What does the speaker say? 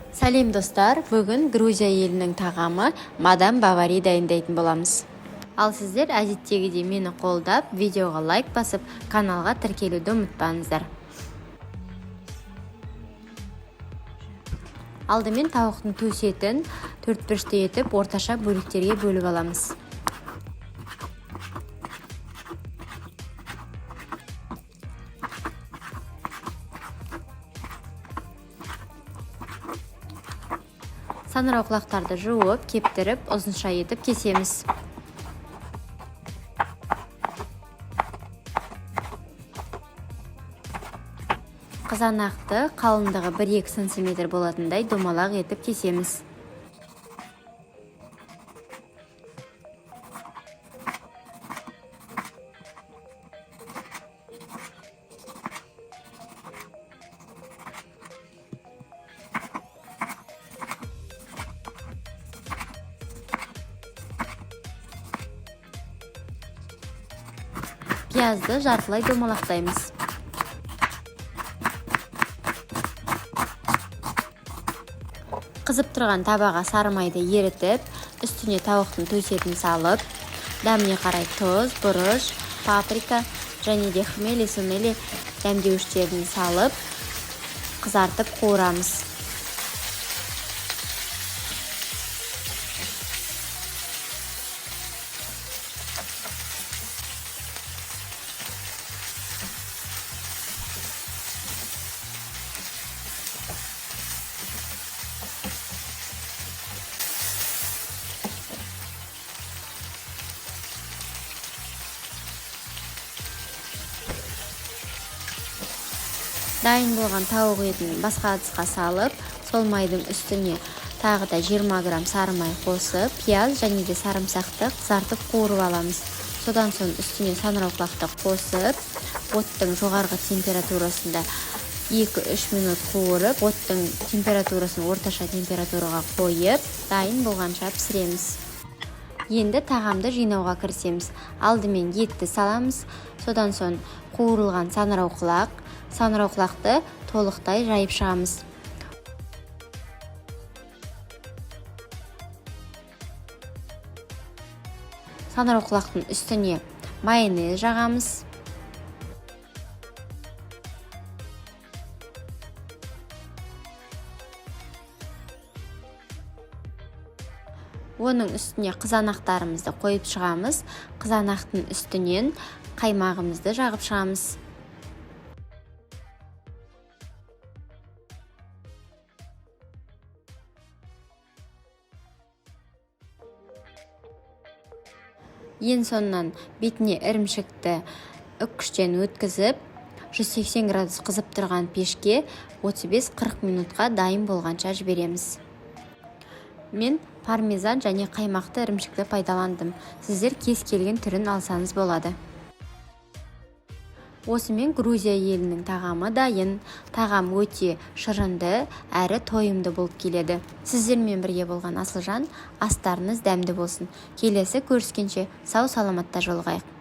Сәлем достар, бүгін Грузия елінің тағамы мадам Бавари дайындайтын боламыз. Ал сіздер әдеттегідей мені қолдап, видеоға лайк басып, каналға тіркелуді ұмытпаңыздар. Алдымен тауықтың төс етін 4-5 етіп орташа бөліктерге бөліп аламыз. Саңырауқұлақтарды жуып, кептіріп, ұзынша етіп кесеміз. Қызанақты қалыңдығы 1-2 см болатындай домалақ етіп кесеміз. Пиязды жартылай домалақтаймыз. Қызып тұрған табаға сары майды ерітіп, үстіне тауықтың төс етін салып, дәміне қарай тұз, бұрыш, паприка және де хмели сунели дәмдеуіштерін салып, қызартып қуырамыз. Дайын болған тауық етін басқа ыдысқа салып, сол майдың үстіне тағы да 20 грамм сары май қосып, пияз және де сарымсақты қызартып қуырып аламыз. Содан соң үстіне саңырауқұлақты қосып, оттың жоғарғы температурасында 2-3 минут қуырып, оттың температурасын орташа температураға қойып, дайын болғанша пісіреміз. Енді тағамды жинауға кірісеміз. Алдымен етті саламыз, содан соң қуырылған саңырауқұлақты толықтай жайып шығамыз. Саңырауқұлақтың үстіне майонез жағамыз. Оның үстіне қызанақтарымызды қойып шығамыз. Қызанақтың үстінен қаймағымызды жағып шығамыз. Ең соңынан бетіне ірімшікті үккіштен өткізіп, 180 градус қызып тұрған пешке 35-40 минутқа дайын болғанша жібереміз. Мен пармезан және қаймақты ірімшікті пайдаландым. Сіздер кез келген түрін алсаңыз болады. Осымен Грузия елінің тағамы дайын. Тағам өте шырынды әрі тойымды болып келеді. Сіздермен бірге болған Асылжан, астарыңыз дәмді болсын. Келесі көріскенше сау саламатта жолығайық.